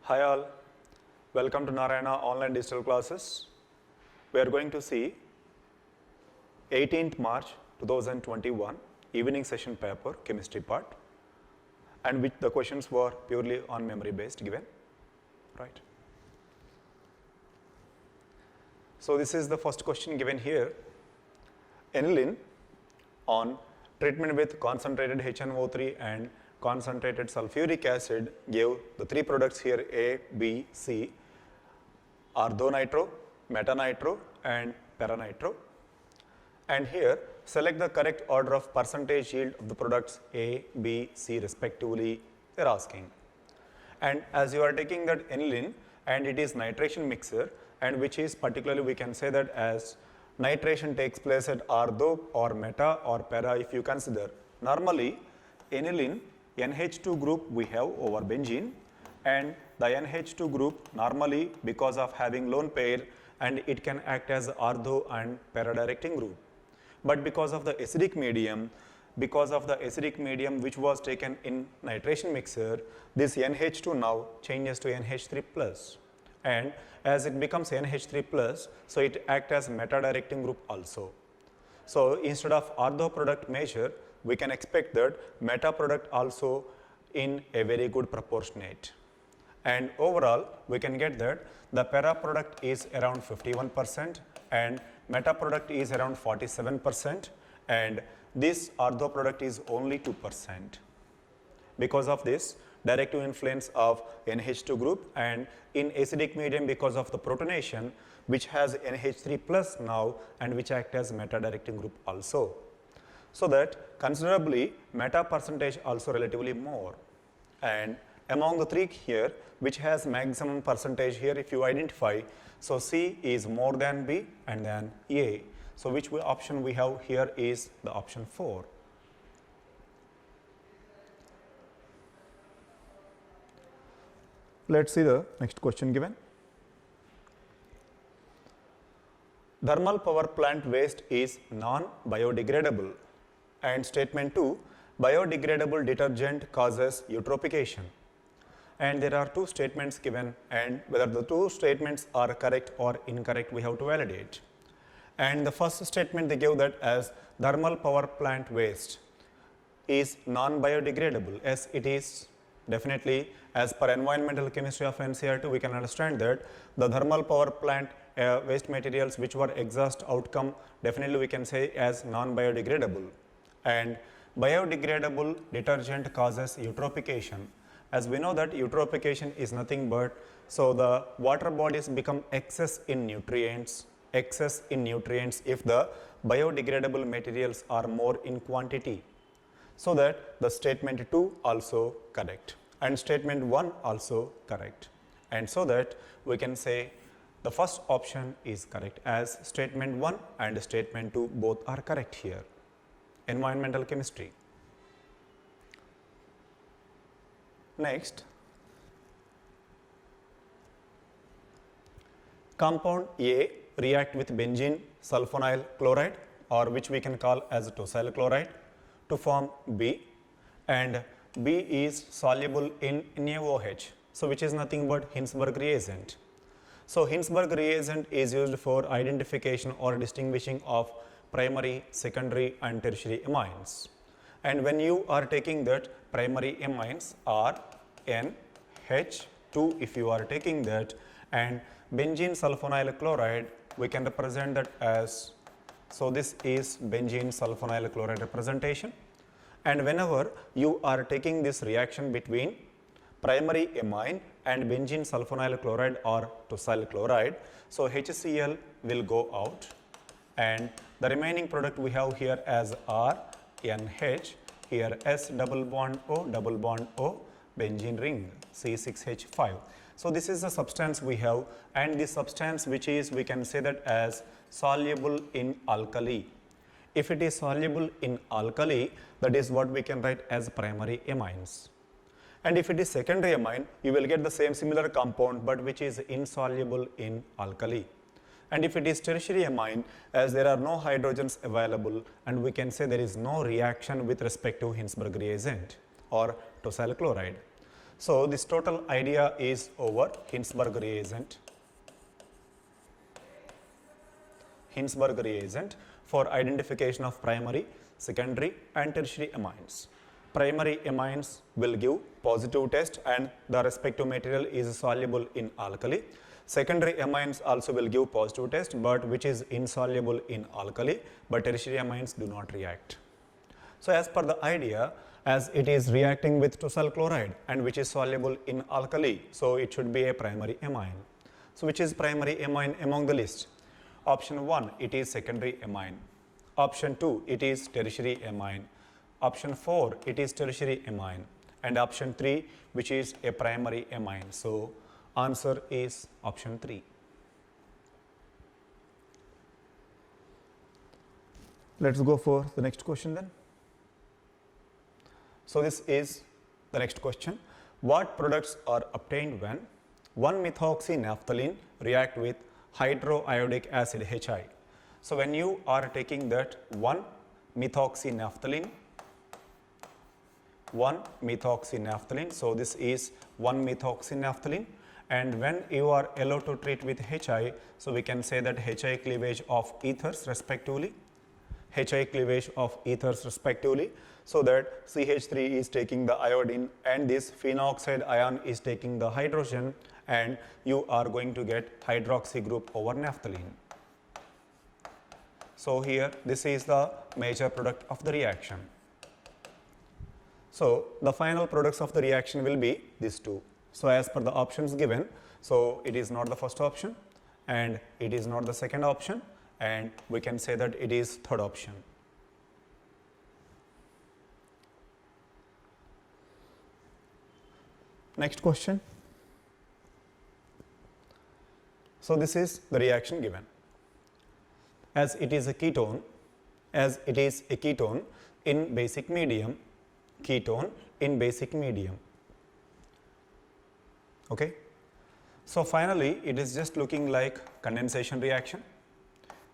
Hi all, welcome to Narayana online digital classes. We are going to see 18th March 2021 evening session paper chemistry part, and which the questions were purely on memory based given, right? So this is the first question given here. Aniline on treatment with concentrated HNO3 and concentrated sulfuric acid gave the three products here A, B, C, orthonitro, metanitro and paranitro. And here select the correct order of percentage yield of the products A, B, C respectively, they are asking. And as you are taking that aniline and it is nitration mixture, and which is particularly we can say that as nitration takes place at ortho or meta or para if you consider. Normally aniline NH2 group we have over benzene, and the NH2 group normally because of having lone pair and it can act as ortho and para directing group. But because of the acidic medium which was taken in nitration mixture, this NH2 now changes to NH3 plus, and as it becomes NH3 plus, so it acts as meta directing group also. So instead of ortho product measure, we can expect that meta product also in a very good proportionate. And overall, we can get that the para product is around 51% and meta product is around 47%, and this ortho product is only 2%. Because of this directive influence of NH2 group, and in acidic medium because of the protonation which has NH3 plus now and which act as meta directing group also. So that considerably meta percentage also relatively more. And among the three here which has maximum percentage here if you identify, so C is more than B and then A. So which option we have here is the option 4. Let's see the next question given. Thermal power plant waste is non-biodegradable. And statement 2, biodegradable detergent causes eutrophication. And there are two statements given, and whether the two statements are correct or incorrect we have to validate. And the first statement they give that as thermal power plant waste is non-biodegradable. Yes, it is definitely. As per environmental chemistry of NCERT, we can understand that the thermal power plant waste materials which were exhaust outcome, definitely we can say as non-biodegradable. And biodegradable detergent causes eutrophication. As we know that eutrophication is nothing but, so the water bodies become excess in nutrients if the biodegradable materials are more in quantity. So that the statement 2 also correct and statement 1 also correct. And so that we can say the first option is correct, as statement 1 and statement 2 both are correct here. Environmental chemistry. Next, compound A react with benzene sulfonyl chloride, or which we can call as tosyl chloride, to form B, and B is soluble in NaOH, so which is nothing but Hinsberg reagent. So Hinsberg reagent is used for identification or distinguishing of primary, secondary and tertiary amines. And when you are taking that primary amines are NH2 if you are taking that, and benzene sulfonyl chloride we can represent that as, so this is benzene sulfonyl chloride representation. And whenever you are taking this reaction between primary amine and benzene sulfonyl chloride or tosyl chloride, so HCl will go out, and the remaining product we have here as RNH, here S double bond O, benzene ring C6H5. So this is the substance we have, and this substance which is, we can say that as soluble in alkali. If it is soluble in alkali, that is what we can write as primary amines. And if it is secondary amine, you will get the same similar compound but which is insoluble in alkali. And if it is tertiary amine, as there are no hydrogens available, and we can say there is no reaction with respect to Hinsberg reagent or tosyl chloride. So this total idea is over Hinsberg reagent for identification of primary, secondary and tertiary amines. Primary amines will give positive test and the respective material is soluble in alkali. Secondary amines also will give positive test but which is insoluble in alkali, but tertiary amines do not react. So as per the idea, as it is reacting with tosyl chloride and which is soluble in alkali, so it should be a primary amine. So which is primary amine among the list? Option 1, it is secondary amine. Option 2, it is tertiary amine. Option 4, it is tertiary amine. And option 3, which is a primary amine. So answer is option 3. Let's go for the next question then. So this is the next question. What products are obtained when 1-methoxynaphthalene react with hydroiodic acid HI? So when you are taking that 1-methoxynaphthalene, so this is 1-methoxynaphthalene, and when you are allowed to treat with HI, so we can say that HI cleavage of ethers respectively, so that CH3 is taking the iodine and this phenoxide ion is taking the hydrogen, and you are going to get hydroxy group over naphthalene. So here this is the major product of the reaction. So the final products of the reaction will be these two. So as per the options given, so it is not the first option and it is not the second option, and we can say that it is third option. Next question. So this is the reaction given. As it is a ketone in basic medium, okay. So finally it is just looking like condensation reaction.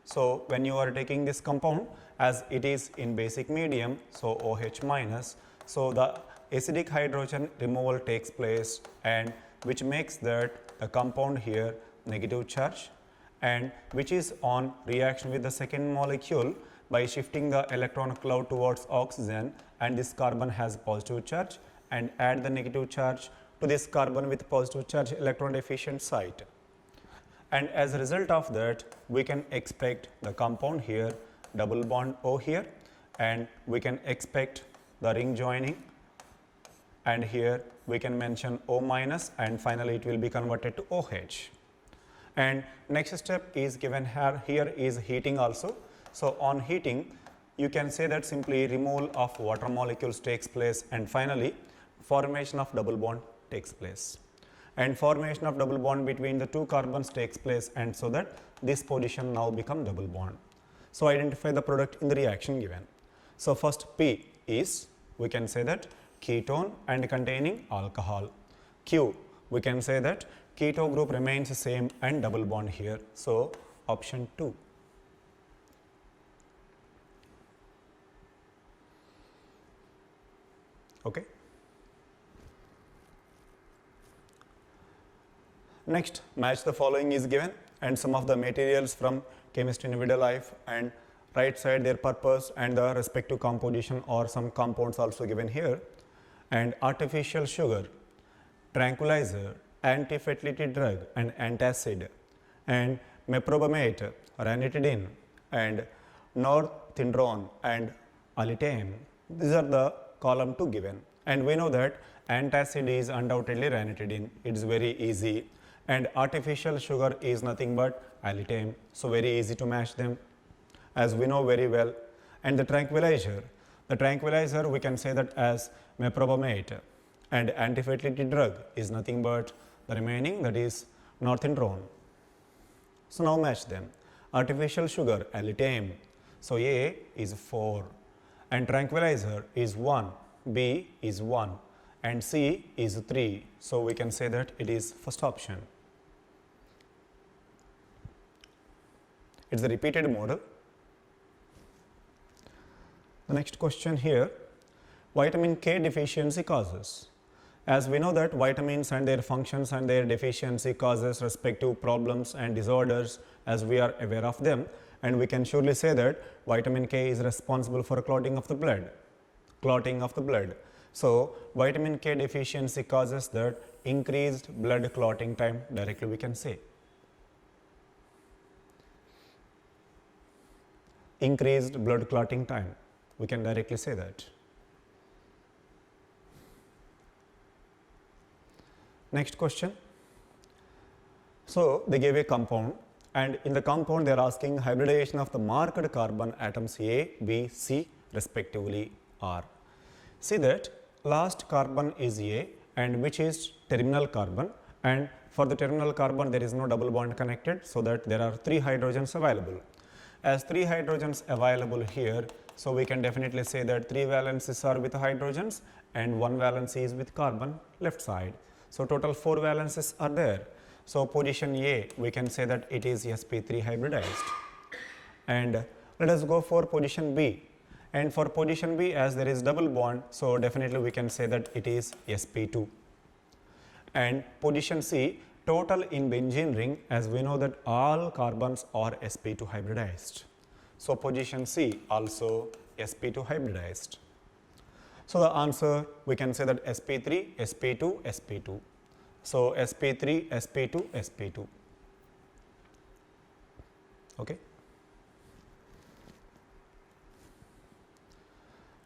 So when you are taking this compound, as it is in basic medium, so OH minus, so the acidic hydrogen removal takes place, and which makes that the compound here negative charge, and which is on reaction with the second molecule by shifting the electron cloud towards oxygen, and this carbon has positive charge, and add the negative charge to this carbon with positive charge electron deficient site. And as a result of that, we can expect the compound here double bond O here, and we can expect the ring joining, and here we can mention O minus, and finally it will be converted to OH. And next step is given here is heating also. So on heating, you can say that simply removal of water molecules takes place, and finally formation of double bond takes place. And formation of double bond between the two carbons takes place, and so that this position now become double bond. So identify the product in the reaction given. So first P is, we can say that ketone and containing alcohol. Q, we can say that keto group remains same and double bond here. So option 2. Okay. Next, match the following is given, and some of the materials from Chemistry in Everyday Life, and right side their purpose and the respective composition, or some compounds also given here. And artificial sugar, tranquilizer, anti-fertility drug and antacid, and meprobamate, ranitidine, and norethindrone and alitein. These are the column 2 given, and we know that antacid is undoubtedly ranitidine, it is very easy, and artificial sugar is nothing but alitein, so very easy to match them as we know very well. And the tranquilizer we can say that as meprobamate, and anti-fertility drug is nothing but the remaining, that is norethindrone. So now match them. Artificial sugar alitein, so A is 4, and tranquilizer is 1, B is 1, and C is 3. So we can say that it is first option. It's a repeated model. The next question here, vitamin K deficiency causes. As we know that vitamins and their functions and their deficiency causes respective problems and disorders, as we are aware of them, and we can surely say that vitamin K is responsible for clotting of the blood. So, vitamin K deficiency causes that increased blood clotting time, directly we can say. Increased blood clotting time, we can directly say that. Next question. So, they gave a compound, and in the compound they are asking hybridization of the marked carbon atoms A, B, C respectively are. See that last carbon is A, and which is terminal carbon, and for the terminal carbon there is no double bond connected, so that there are 3 hydrogens available. As 3 hydrogens available here, so we can definitely say that 3 valencies are with hydrogens and 1 valency is with carbon left side. So, total 4 valencies are there. So, position A, we can say that it is sp3 hybridized. And let us go for position B. And for position B, as there is double bond, so definitely we can say that it is sp2. And position C, total in benzene ring, as we know that all carbons are sp2 hybridized. So, position C also sp2 hybridized. So, the answer we can say that sp3, sp2, sp2. So, sp3, sp2, sp2. Okay.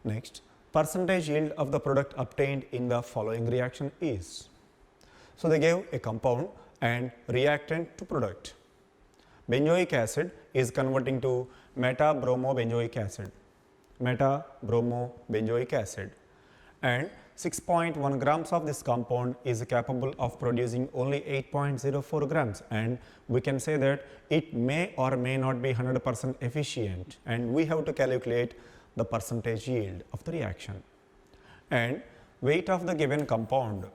Next, percentage yield of the product obtained in the following reaction is. So, they gave a compound and reactant to product. Benzoic acid is converting to meta-bromobenzoic acid. Meta-bromobenzoic acid, and 6.1 grams of this compound is capable of producing only 8.04 grams, and we can say that it may or may not be 100% efficient, and we have to calculate the percentage yield of the reaction. And weight of the given compound,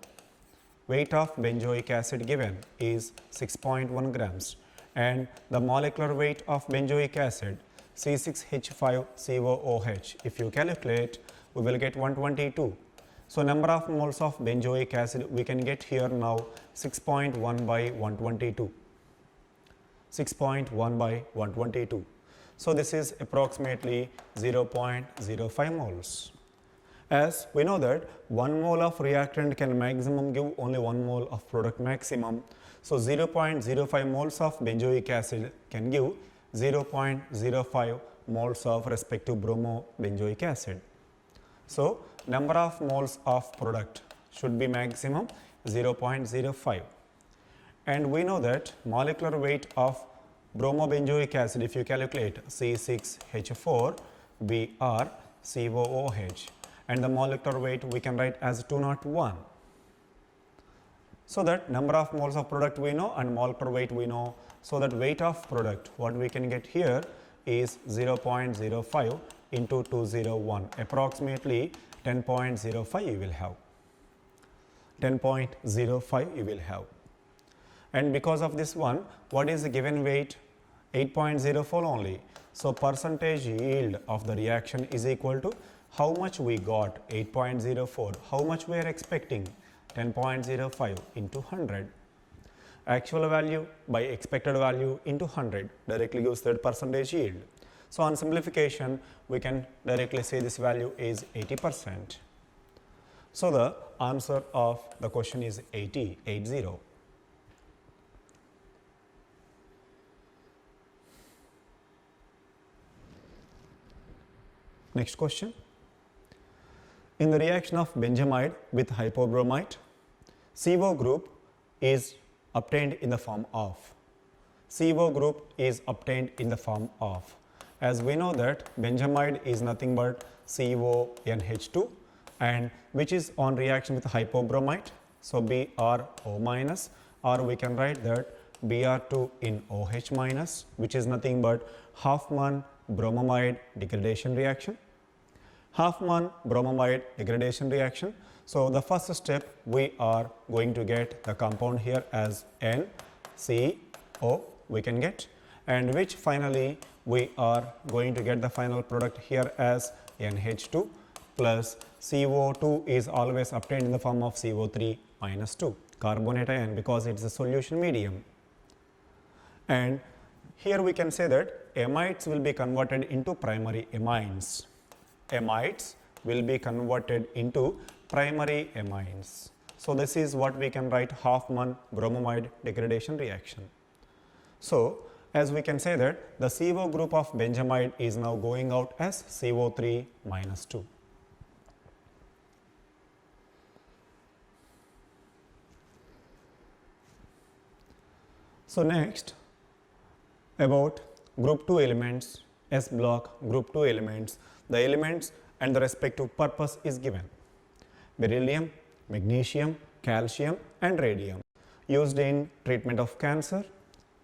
weight of benzoic acid given is 6.1 grams, and the molecular weight of benzoic acid C6H5COOH, if you calculate, we will get 122. So, number of moles of benzoic acid we can get here now 6.1 by 122. 6.1 by 122. So, this is approximately 0.05 moles. As we know that 1 mole of reactant can maximum give only 1 mole of product maximum. So, 0.05 moles of benzoic acid can give 0.05 moles of respective bromobenzoic acid. So, number of moles of product should be maximum 0.05, and we know that molecular weight of bromobenzoic acid, if you calculate C6H4Br COOH, and the molecular weight we can write as 201. So, that number of moles of product we know and molecular weight we know. So, that weight of product what we can get here is 0.05 into 201, approximately 10.05 you will have. 10.05 you will have. And because of this one, what is the given weight? 8.04 only. So, percentage yield of the reaction is equal to how much we got, 8.04, how much we are expecting, 10.05 into 100. Actual value by expected value into 100 directly gives that percentage yield. So, on simplification, we can directly say this value is 80%. So, the answer of the question is 80. Next question. In the reaction of benzamide with hypobromite, CO group is obtained in the form of. CO group is obtained in the form of. As we know that benzamide is nothing but CONH2, and which is on reaction with hypobromite. So, BrO minus, or we can write that Br2 in OH minus, which is nothing but Hofmann bromamide degradation reaction. Hofmann bromamide degradation reaction. So, the first step we are going to get the compound here as NCO we can get, and which finally we are going to get the final product here as NH2 plus CO2 is always obtained in the form of CO3 minus 2, carbonate ion, because it is a solution medium. And here we can say that amides will be converted into primary amines. Amides will be converted into primary amines. So this is what we can write Hofmann bromamide degradation reaction. So as we can say that the CO group of benzamide is now going out as CO3 minus 2. So next, about group 2 elements, S block group 2 elements, the elements and the respective purpose is given. Beryllium, magnesium, calcium and radium, used in treatment of cancer,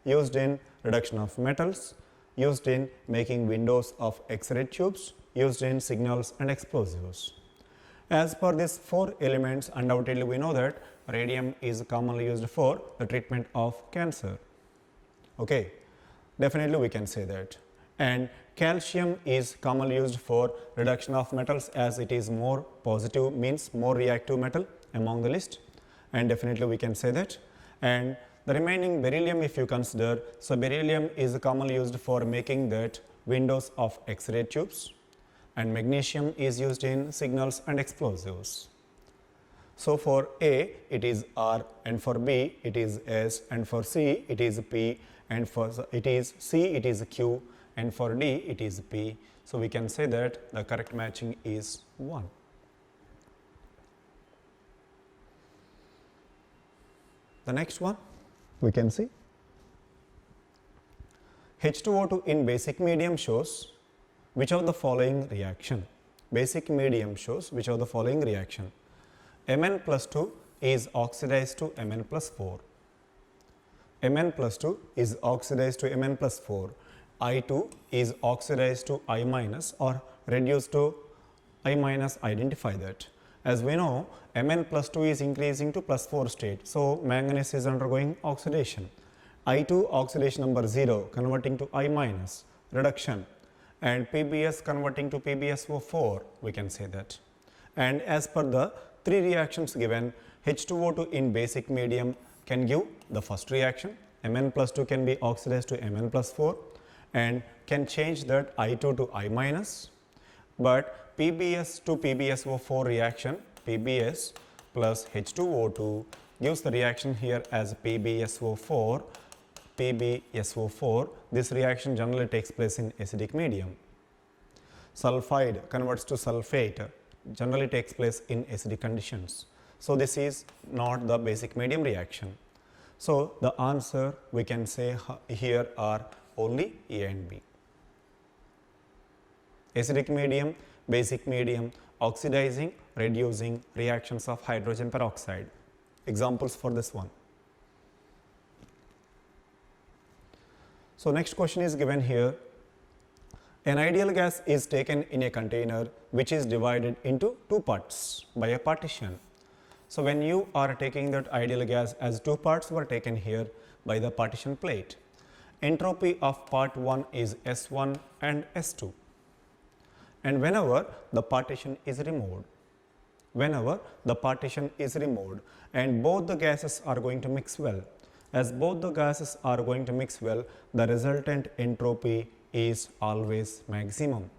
used in reduction of metals, used in making windows of X-ray tubes, used in signals and explosives. As per these 4 elements, undoubtedly we know that radium is commonly used for the treatment of cancer. Okay, definitely we can say that. And calcium is commonly used for reduction of metals, as it is more positive, means more reactive metal among the list, and definitely we can say that. And the remaining beryllium, if you consider, so beryllium is commonly used for making that windows of X-ray tubes, and magnesium is used in signals and explosives. So for A it is R, and for B it is S, and for C it is P, and for it is C it is Q, and for D it is P. So we can say that the correct matching is 1. The next one we can see H2O2 in basic medium shows which of the following reaction. Basic medium shows which of the following reaction. Mn plus 2 is oxidized to Mn plus 4. Mn plus 2 is oxidized to Mn plus 4. I2 is oxidized to I minus or reduced to I minus. Identify that. As we know, Mn plus 2 is increasing to plus 4 state. So manganese is undergoing oxidation. I2 oxidation number 0 converting to I minus, reduction, and PbS converting to PbSO4, we can say that. And as per the 3 reactions given, H2O2 in basic medium can give the first reaction. Mn plus 2 can be oxidized to Mn plus 4 and can change that I2 to I minus. But PbS to PbSO4 reaction, PbS plus H2O2 gives the reaction here as PbSO4. PbSO4. This reaction generally takes place in acidic medium. Sulfide converts to sulfate, generally takes place in acidic conditions. So this is not the basic medium reaction. So the answer we can say here are only A and B. Acidic medium, basic medium, oxidizing, reducing reactions of hydrogen peroxide. Examples for this one. So next question is given here. An ideal gas is taken in a container which is divided into 2 parts by a partition. So when you are taking that ideal gas, as 2 parts were taken here by the partition plate, entropy of part 1 is S1 and S2. And whenever the partition is removed, and both the gases are going to mix well, as both the gases are going to mix well, the resultant entropy is always maximum,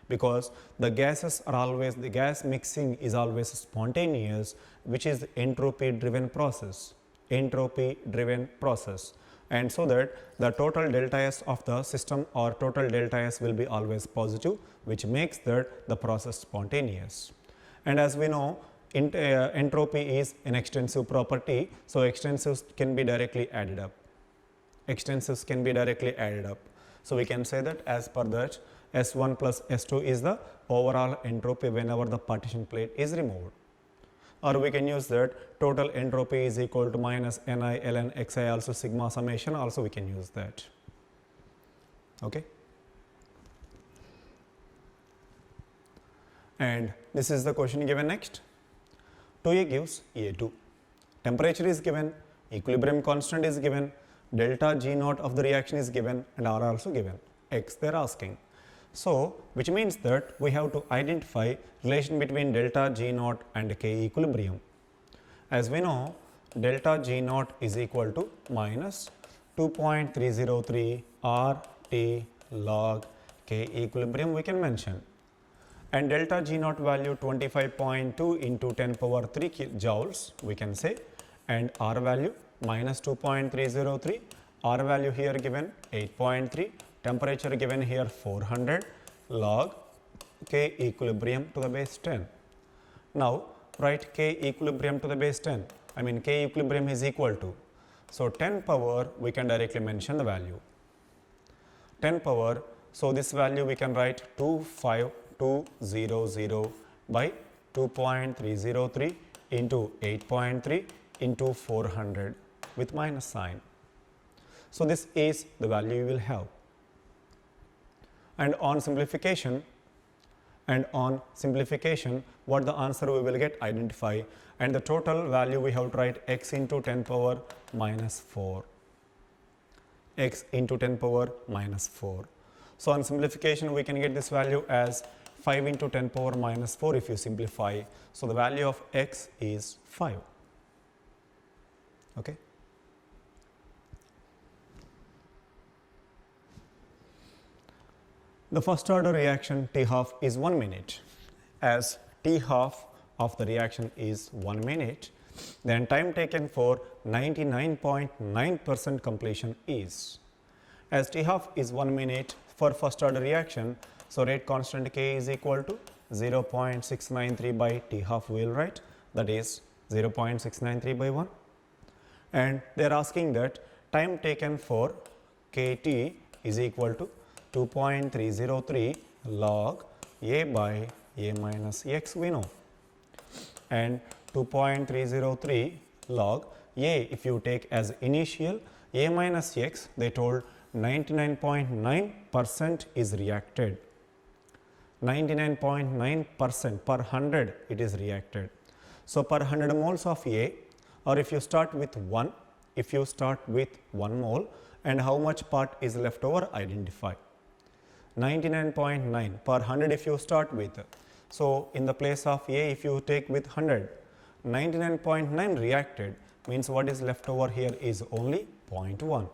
because the gases are always, the gas mixing is always spontaneous, which is entropy driven process, and so that the total delta S of the system or total delta S will be always positive, which makes that the process spontaneous. And as we know, entropy is an extensive property, so extensives can be directly added up. So we can say that as per that, S1 plus S2 is the overall entropy whenever the partition plate is removed. Or we can use that total entropy is equal to minus Ni ln Xi, also sigma summation, also we can use that. Okay. And this is the question given next. 2A gives A2. Temperature is given, equilibrium constant is given, delta G naught of the reaction is given, and R also given. X they are asking. So, which means that we have to identify relation between delta G naught and K equilibrium. As we know, delta G naught is equal to minus 2.303 RT log K equilibrium we can mention, and delta G naught value 25.2 into 10 power 3 joules we can say, and R value minus 2.303, R value here given 8.3, temperature given here 400 log K equilibrium to the base 10. Now write K equilibrium to the base 10, I mean K equilibrium is equal to, so 10 power we can directly mention the value, 10 power, so this value we can write 25200 by 2.303 into 8.3 into 400 with minus sign. So this is the value you will have, and on simplification what the answer we will get, identify, and the total value we have to write x into 10 power minus 4, x into 10 power minus 4. So on simplification we can get this value as 5 into 10 power minus 4 if you simplify. So the value of x is 5. Okay. The first order reaction T half is 1 minute. As T half of the reaction is 1 minute, then time taken for 99.9% completion is, as T half is 1 minute for first order reaction, so rate constant K is equal to 0.693 by T half we will write, that is 0.693 by 1, and they are asking that time taken for Kt is equal to 2.303 log A by A minus x we know, and 2.303 log A if you take as initial, A minus x they told 99.9% is reacted, 99.9% per 100 it is reacted. So per 100 moles of A, or if you start with 1 mole, and how much part is left over, identify. 99.9 per 100 if you start with, so in the place of A if you take with 100, 99.9 reacted means what is left over here is only 0.1,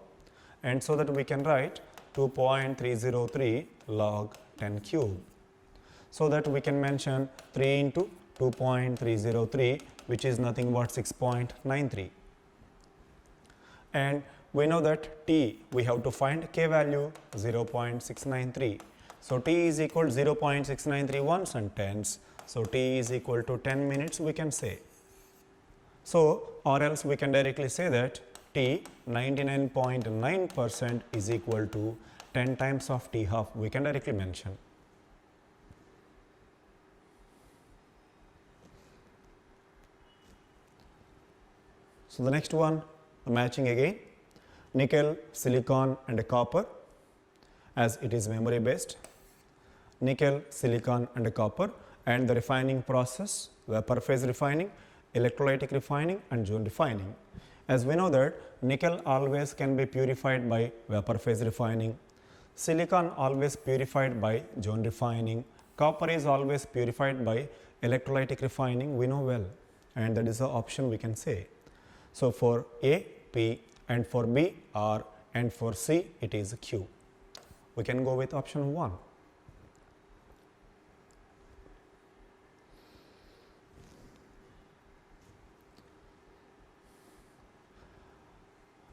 and so that we can write 2.303 log 10 cube, so that we can mention 3 into 2.303 which is nothing but 6.93, and we know that T we have to find K value 0.693. So T is equal to 0.693 ones and tens. So T is equal to 10 minutes we can say. So or else we can directly say that T 99.9% is equal to 10 times of T half we can directly mention. So the next one, the matching again, nickel, silicon and copper, as it is memory based, nickel, silicon and copper, and the refining process, vapor phase refining, electrolytic refining and zone refining. As we know that nickel always can be purified by vapor phase refining, silicon always purified by zone refining, copper is always purified by electrolytic refining, we know well, and that is the option we can say. So for A, P, and for B, R, and for C, it is Q. We can go with option 1.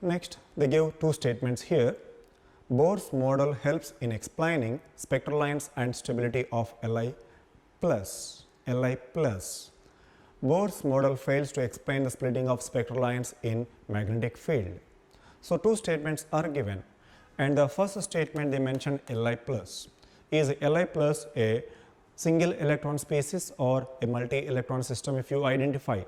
Next, they give two statements here. Bohr's model helps in explaining spectral lines and stability of Li+. Bohr's model fails to explain the splitting of spectral lines in magnetic field. So two statements are given, and the first statement they mentioned Li+. Is Li+ a single electron species or a multi-electron system if you identify?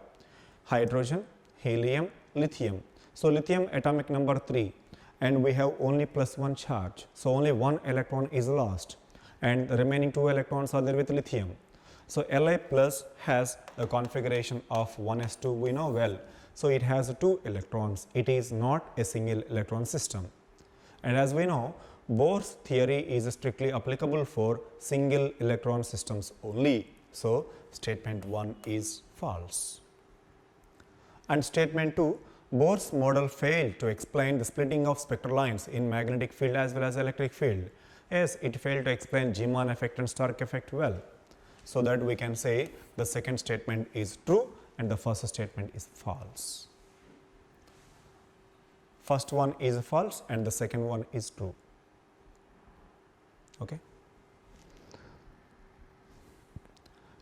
Hydrogen, helium, lithium. So lithium atomic number 3, and we have only +1 charge, so only 1 electron is lost, and the remaining 2 electrons are there with lithium. So Li+ has the configuration of 1s2 we know well, so it has 2 electrons, it is not a single electron system. And as we know, Bohr's theory is strictly applicable for single electron systems only. So, statement 1 is false. And statement 2, Bohr's model failed to explain the splitting of spectral lines in magnetic field as well as electric field. Yes, it failed to explain Zeeman effect and Stark effect well. So that we can say the second statement is true and the first statement is false. First one is false and the second one is true. Okay.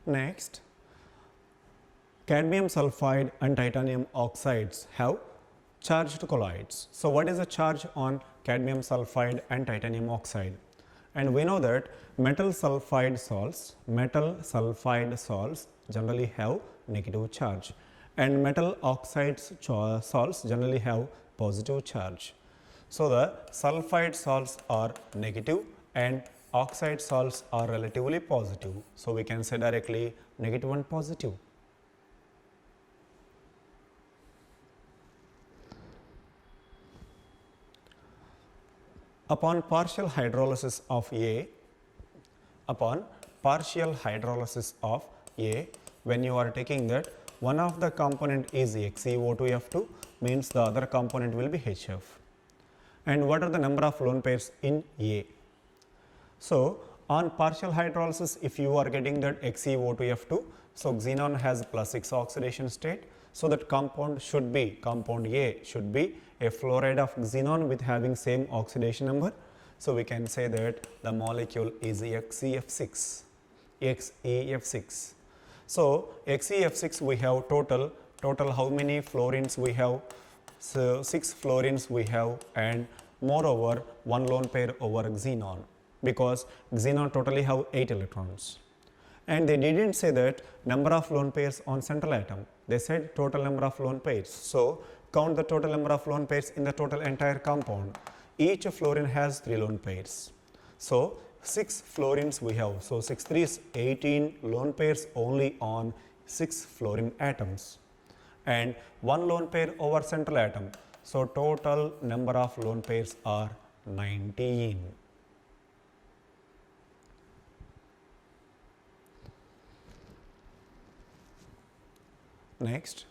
Next, cadmium sulfide and titanium oxides have charged colloids. So what is the charge on cadmium sulfide and titanium oxide? And we know that metal sulfide salts generally have negative charge and metal oxides salts generally have positive charge. So the sulfide salts are negative and oxide salts are relatively positive. So we can say directly negative and positive. Upon partial hydrolysis of A, when you are taking that one of the component is XeO2F2 means the other component will be HF. And what are the number of lone pairs in A? So, on partial hydrolysis, if you are getting that XeO2F2, so xenon has +6 oxidation state. So, that compound A should be a fluoride of xenon with having same oxidation number. So, we can say that the molecule is XeF6. So, XeF6 we have total how many fluorines we have? So, 6 fluorines we have and moreover 1 lone pair over xenon, because xenon totally have 8 electrons. And they didn't say that number of lone pairs on central atom, they said total number of lone pairs. So, count the total number of lone pairs in the total entire compound. Each fluorine has 3 lone pairs. So, 6 fluorines we have. So, 6 3s 18 lone pairs only on 6 fluorine atoms and 1 lone pair over central atom. So, total number of lone pairs are 19. Next,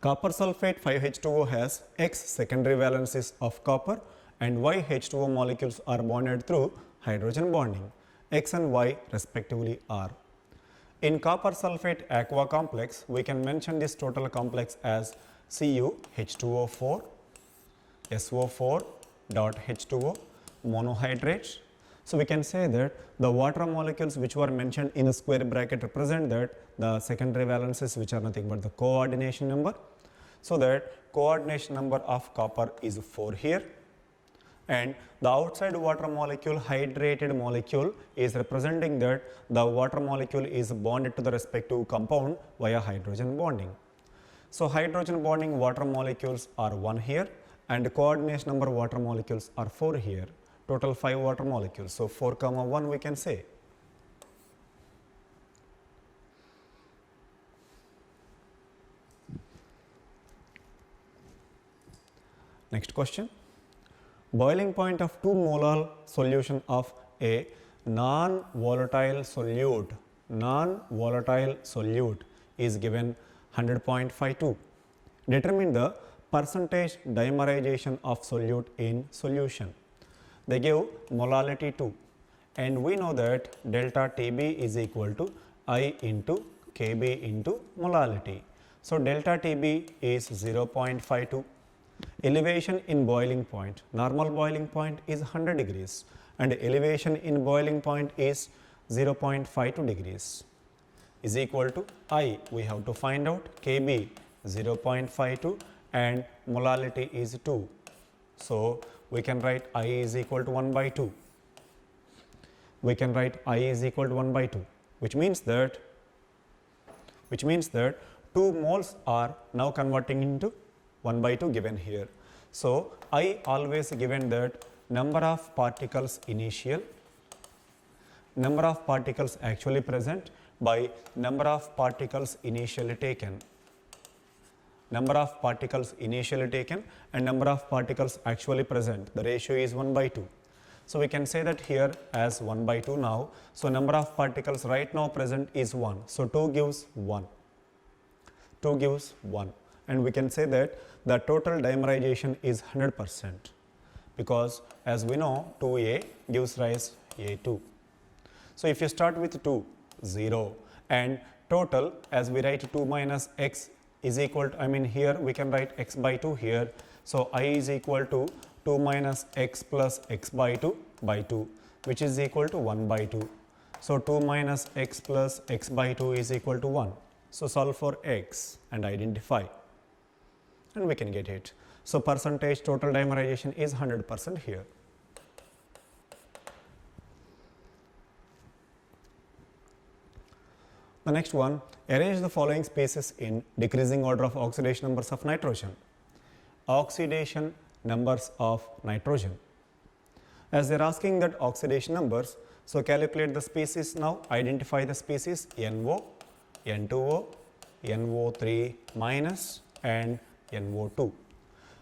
copper sulfate 5H2O has X secondary valencies of copper and Y H2O molecules are bonded through hydrogen bonding. X and Y respectively are. In copper sulfate aqua complex, we can mention this total complex as CuH2O4, SO4.H2O monohydrate. So, we can say that the water molecules which were mentioned in the square bracket represent that the secondary valencies which are nothing but the coordination number. So, that coordination number of copper is 4 here and the outside water molecule, hydrated molecule, is representing that the water molecule is bonded to the respective compound via hydrogen bonding. So, hydrogen bonding water molecules are 1 here and coordination number water molecules are 4 here. Total 5 water molecules. So, 4 comma 1 we can say. Next question. Boiling point of 2 molar solution of a non-volatile solute is given 100.52. Determine the percentage dimerization of solute in solution. They give molality 2 and we know that delta Tb is equal to I into Kb into molality. So, delta Tb is 0.52. Elevation in boiling point, normal boiling point is 100 degrees and elevation in boiling point is 0.52 degrees is equal to I. We have to find out Kb 0.52 and molality is 2. So, we can write I is equal to 1 by 2. We can write I is equal to 1 by 2, which means that 2 moles are now converting into 1 by 2 given here. So, I always given that number of particles initial, number of particles actually present by number of particles initially taken. number of particles initially taken and number of particles actually present. The ratio is 1 by 2. So we can say that here as 1 by 2 now. So number of particles right now present is 1. So 2 gives 1. 2 gives 1. And we can say that the total dimerization is 100%, because as we know 2A gives rise A2. So if you start with 2, 0, and total, as we write 2 minus x is equal to, here we can write x by 2 here. So I is equal to 2 minus x plus x by 2 by 2, which is equal to 1 by 2. So 2 minus x plus x by 2 is equal to 1. So solve for x and identify, and we can get it. So percentage total dimerization is 100% here. The next one, arrange the following species in decreasing order of oxidation numbers of nitrogen. Oxidation numbers of nitrogen. As they are asking that oxidation numbers, so calculate the species now, identify the species NO, N2O, NO3 minus and NO2.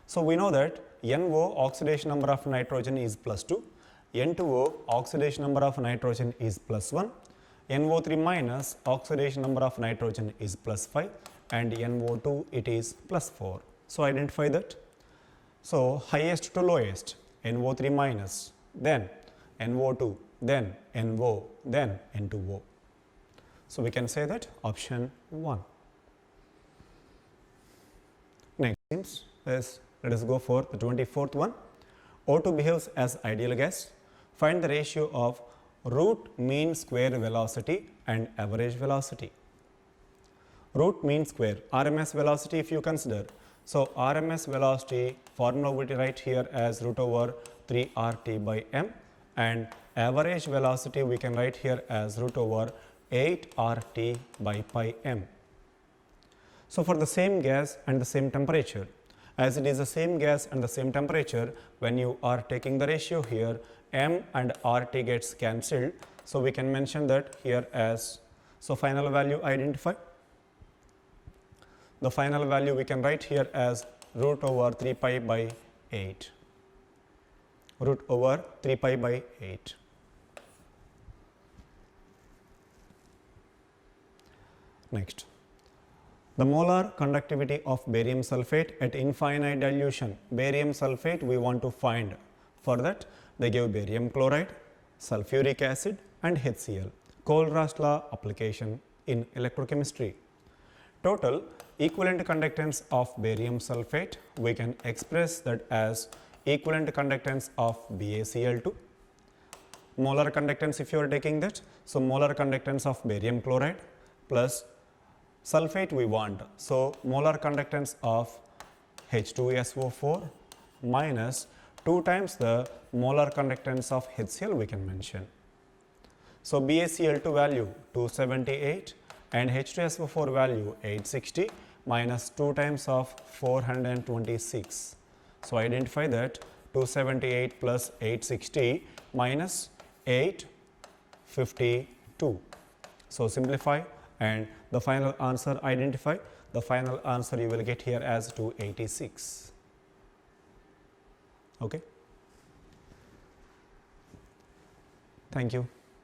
So we know that NO oxidation number of nitrogen is plus 2, N2O oxidation number of nitrogen is plus 1, NO3 minus oxidation number of nitrogen is plus 5, and NO2 it is plus 4. So identify that. So highest to lowest, NO3 minus, then NO2, then NO, then N2O. So we can say that option 1. Next, let us go for the 24th one. O2 behaves as ideal gas. Find the ratio of root mean square velocity and average velocity. Root mean square, RMS velocity if you consider. So RMS velocity formula we write here as root over 3 RT by m, and average velocity we can write here as root over 8 RT by pi m. So for the same gas and the same temperature, as it is the same gas and the same temperature, when you are taking the ratio here, m and RT gets cancelled. So we can mention that here as, so final value identify. The final value we can write here as root over 3 pi by 8. Root over 3 pi by 8. Next, the molar conductivity of barium sulfate at infinite dilution. Barium sulfate we want to find. For that, they give barium chloride, sulfuric acid and HCl. Kohlrausch law application in electrochemistry. Total equivalent conductance of barium sulfate, we can express that as equivalent conductance of BaCl2. Molar conductance if you are taking that, so molar conductance of barium chloride plus sulfate we want, so molar conductance of H2SO4 minus 2 times the molar conductance of HCl we can mention. So BaCl2 value 278 and H2SO4 value 860 minus 2 times of 426. So identify that 278 plus 860 minus 852. So simplify and the final answer identify. The final answer you will get here as 286. Okay. Thank you.